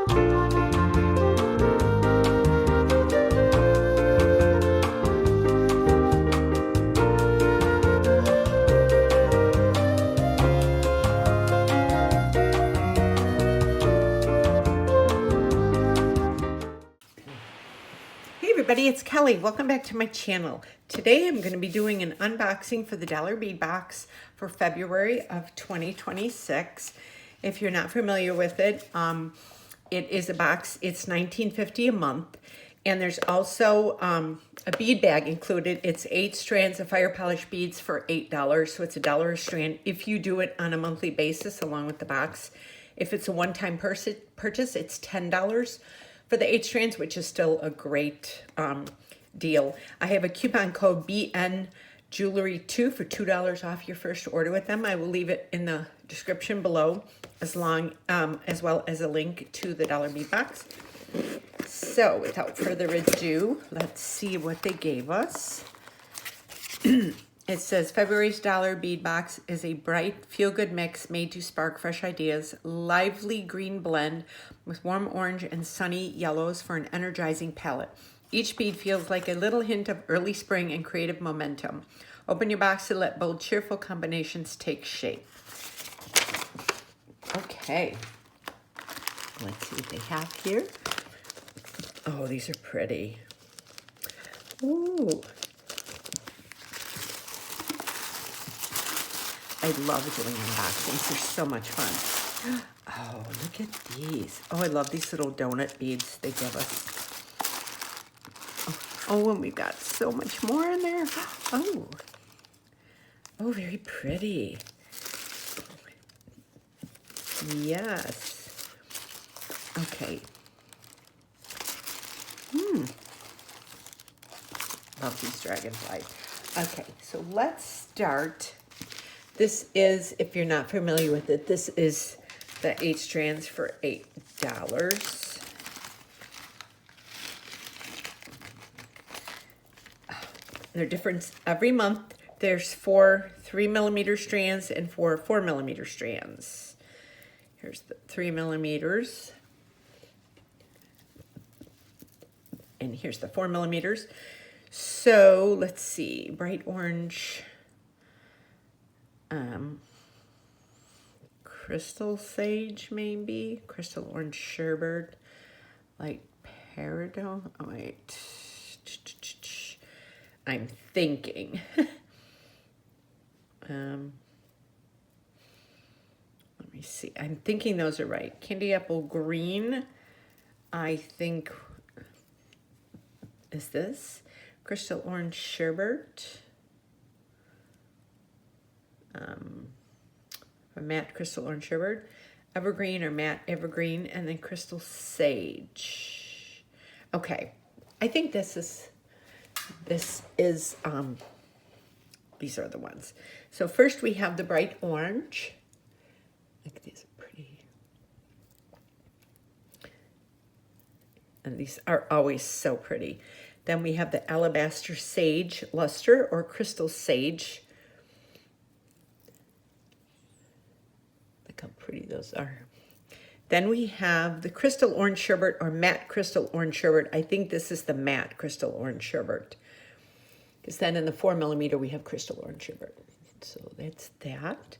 Everybody, it's Kelly. Welcome back to my channel. Today I'm going to be doing an unboxing for the dollar bead box for February of 2026. If you're not familiar with it, it is a box. It's $19.50 a month, and there's also a bead bag included. It's 8 strands of fire polish beads for $8, so it's $1 a strand if you do it on a monthly basis along with the box. If it's a one-time purchase, it's $10 for the 8 strands, which is still a great deal. I have a coupon code BN Jewelry 2 for $2 off your first order with them. I will leave it in the description below, as well as a link to the dollar bead box. So without further ado, let's see what they gave us. It says February's dollar bead box is a bright, feel-good mix made to spark fresh ideas, lively green blend with warm orange and sunny yellows for an energizing palette. Each bead feels like a little hint of early spring and creative momentum. Open your box to let bold, cheerful combinations take shape. Okay, let's see what they have here. Oh, these are pretty. Ooh. I love doing unboxings. They're so much fun. Oh, look at these. Oh, I love these little donut beads they give us. Oh, and we've got so much more in there. Oh, very pretty. Yes. Okay. Love these dragonflies. Okay, so let's start. This is, if you're not familiar with it, this is the 8 strands for $8. They're different every month. There's 4 3mm strands and 4 4mm strands. Here's the 3mm. And here's the 4mm. So let's see, bright orange. Crystal sage, maybe crystal orange sherbet, light peridot. Oh wait, I'm thinking. Let me see. I'm thinking those are right. Candy apple green, I think, is this crystal orange sherbet. A matte crystal orange sherbet, evergreen or matte evergreen, and then crystal sage. Okay, I think this is these are the ones. So first we have the bright orange. Look, these are pretty. And these are always so pretty. Then we have the alabaster sage luster or crystal sage. How pretty those are. Then we have the crystal orange sherbet or matte crystal orange sherbet. I think this is the matte crystal orange sherbet, because then in the 4mm we have crystal orange sherbet. So that's that.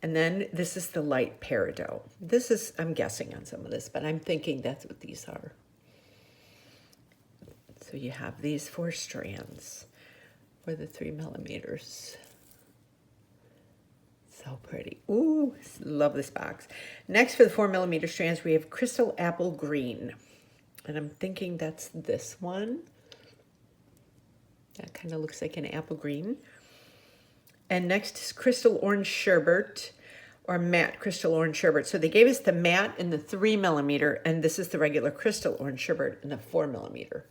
And then this is the light peridot. This is, I'm guessing on some of this, but I'm thinking that's what these are. So you have these 4 strands for the 3mm. So pretty. Ooh, love this box. Next, for the 4mm strands, we have crystal apple green. And I'm thinking that's this one. That kind of looks like an apple green. And next is crystal orange sherbet or matte crystal orange sherbet. So they gave us the matte in the 3mm, and this is the regular crystal orange sherbet in the 4mm.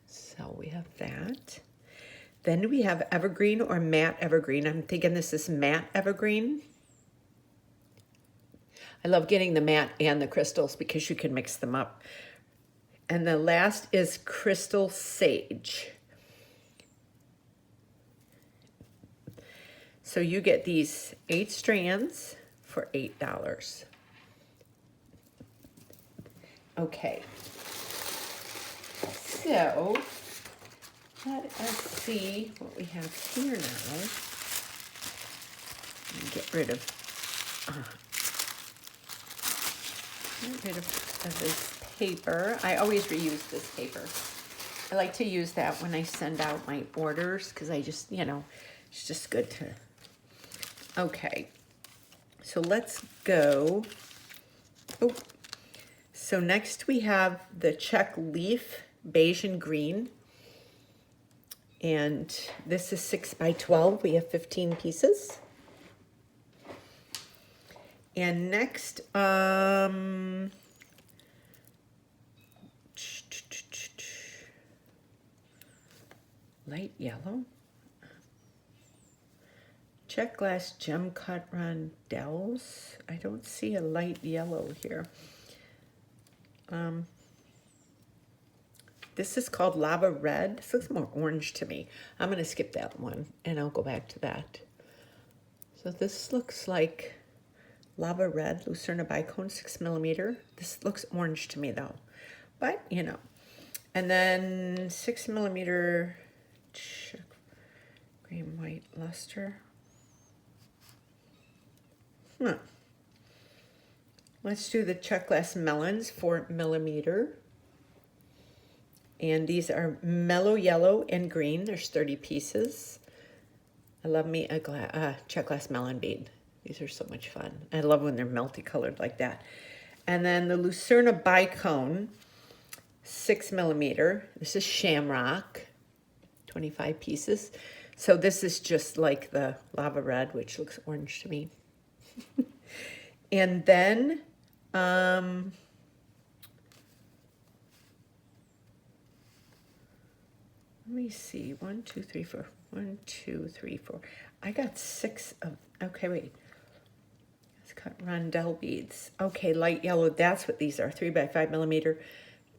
So we have that. Then we have evergreen or matte evergreen. I'm thinking this is matte evergreen. I love getting the matte and the crystals because you can mix them up. And the last is crystal sage. So you get these 8 strands for $8. Okay, so let us see what we have here now. Get rid of this paper. I always reuse this paper. I like to use that when I send out my orders because I just, it's just good to. Okay, so let's go. Oh, so next we have the check leaf beige and green. And this is 6 by 12. We have 15 pieces. And next, light yellow. Check glass gem cut rondelles. I don't see a light yellow here. This is called lava red. This looks more orange to me. I'm going to skip that one and I'll go back to that. So this looks like lava red, Lucerna bicone, 6 millimeter. This looks orange to me though, but And then 6 millimeter green white luster. Let's do the check glass melons, 4 millimeter. And these are mellow yellow and green. There's 30 pieces. I love me a check glass melon bead. These are so much fun. I love when they're multicolored like that. And then the Lucerna bicone, 6 millimeter. This is shamrock, 25 pieces. So this is just like the lava red, which looks orange to me. And then, let me see, 1, 2, 3, 4. 1, 2, 3, 4. I got 6 of, okay, wait. Let's cut rondelle beads. Okay, light yellow, that's what these are, 3 by 5 millimeter.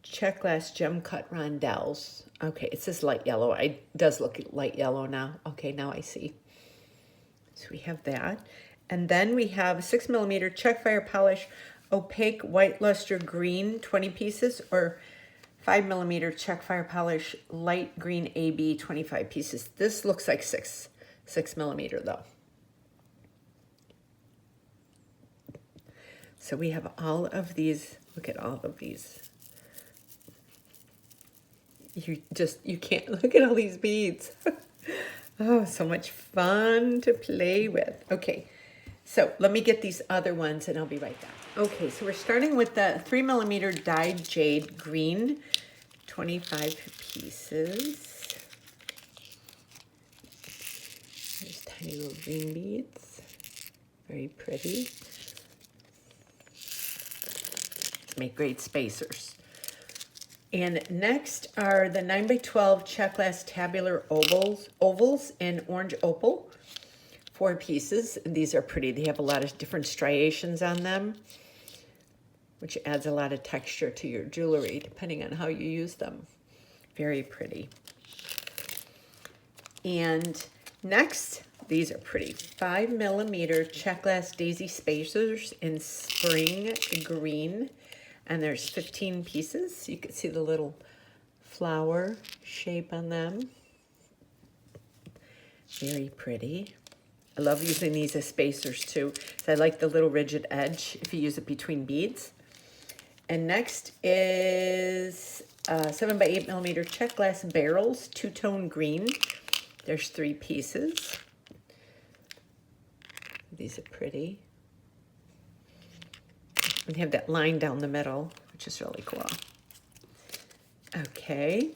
Check glass gem cut rondelles. Okay, it says light yellow. It does look light yellow now. Okay, now I see. So we have that. And then we have 6 millimeter check fire polish opaque white luster green, 20 pieces, or 5 millimeter check fire polish light green AB, 25 pieces. This looks like 6 millimeter though. So we have all of these. Look at all of these. You can't look at all these beads. Oh, so much fun to play with. Okay, so let me get these other ones and I'll be right back. Okay, so we're starting with the 3 millimeter dyed jade green, 25 pieces. There's tiny little green beads, very pretty. Make great spacers. And next are the 9 by 12 check glass tabular ovals in orange opal, 4 pieces. And these are pretty. They have a lot of different striations on them, which adds a lot of texture to your jewelry, depending on how you use them. Very pretty. And next, these are pretty. 5 millimeter check glass daisy spacers in spring green. And there's 15 pieces. You can see the little flower shape on them. Very pretty. I love using these as spacers too. I like the little rigid edge if you use it between beads. And next is 7 by 8 millimeter check glass barrels, two-tone green. There's 3 pieces. These are pretty. And they have that line down the middle, which is really cool. Okay,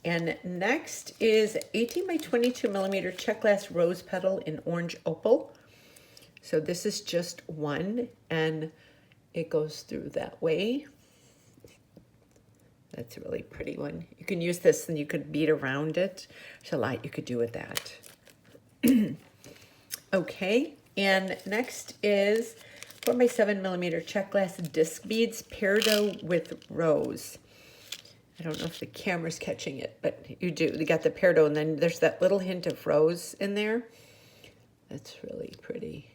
and next is 18 by 22 millimeter check glass rose petal in orange opal. So this is just one, and it goes through that way. That's a really pretty one. You can use this and you could bead around it. There's a lot you could do with that. Okay, and next is 4 by 7 millimeter check glass disc beads, peridot with rose. I don't know if the camera's catching it, but you do. You got the peridot, and then there's that little hint of rose in there. That's really pretty.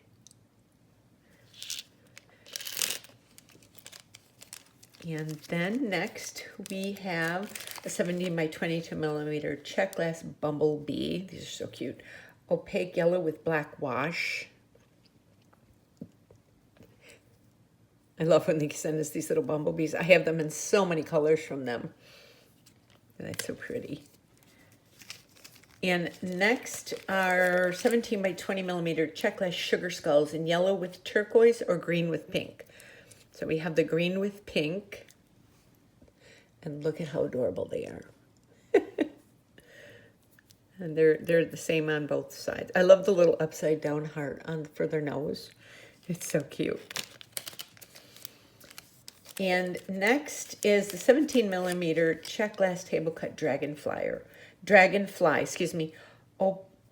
And then next we have a 17 by 22 millimeter check glass bumblebee. These are so cute. Opaque yellow with black wash. I love when they send us these little bumblebees. I have them in so many colors from them. That's so pretty. And next are 17 by 20 millimeter check glass sugar skulls in yellow with turquoise or green with pink. So we have the green with pink. And look at how adorable they are. And they're the same on both sides. I love the little upside down heart for their nose. It's so cute. And next is the 17 millimeter check glass table cut dragonfly,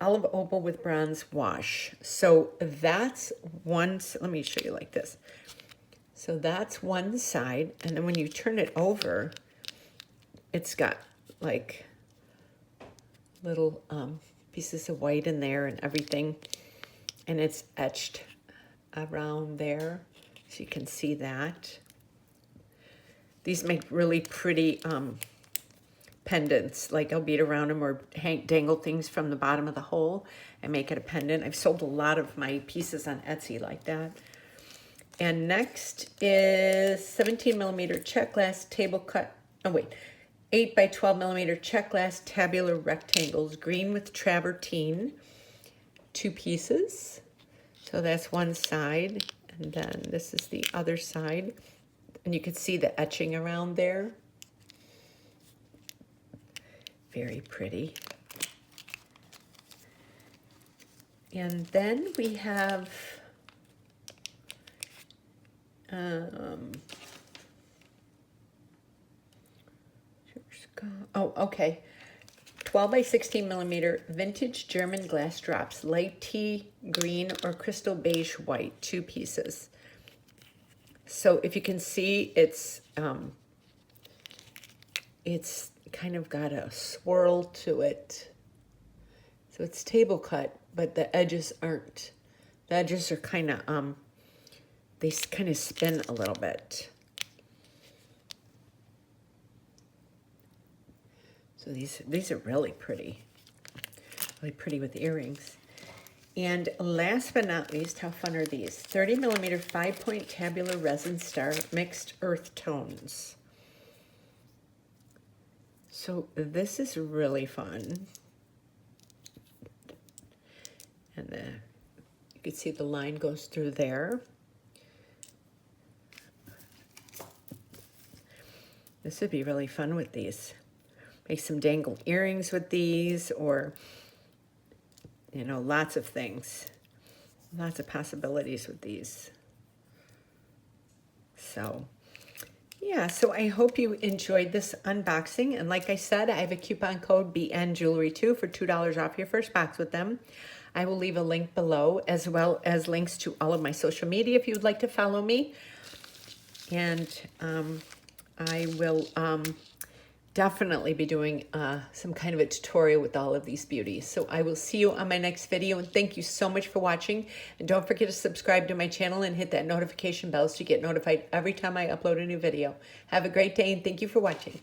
olive opal with bronze wash. So that's one, let me show you like this. So that's one side, and then when you turn it over, it's got like little pieces of white in there and everything, and it's etched around there, so you can see that. These make really pretty pendants. Like I'll bead around them or dangle things from the bottom of the hole and make it a pendant. I've sold a lot of my pieces on Etsy like that. And next is 17 millimeter check glass table cut, 8 by 12 millimeter check glass tabular rectangles, green with travertine, 2 pieces. So that's one side, and then this is the other side. And you can see the etching around there. Very pretty. And then we have okay. 12 by 16 millimeter vintage German glass drops, light tea green or crystal beige white, 2 pieces. So if you can see, it's kind of got a swirl to it. So it's table cut, but the edges aren't. The edges are kind of, they kind of spin a little bit. So these are really pretty with earrings. And last but not least, how fun are these? 30 millimeter 5-point tabular resin star mixed earth tones. So this is really fun. And you can see the line goes through there. This would be really fun with these. Make some dangled earrings with these, or, you know, lots of things. Lots of possibilities with these. So, yeah, so I hope you enjoyed this unboxing. And like I said, I have a coupon code BNJewelry2 for $2 off your first box with them. I will leave a link below, as well as links to all of my social media if you would like to follow me. And I will definitely be doing some kind of a tutorial with all of these beauties. So I will see you on my next video, and thank you so much for watching. And don't forget to subscribe to my channel and hit that notification bell so you get notified every time I upload a new video. Have a great day, and thank you for watching.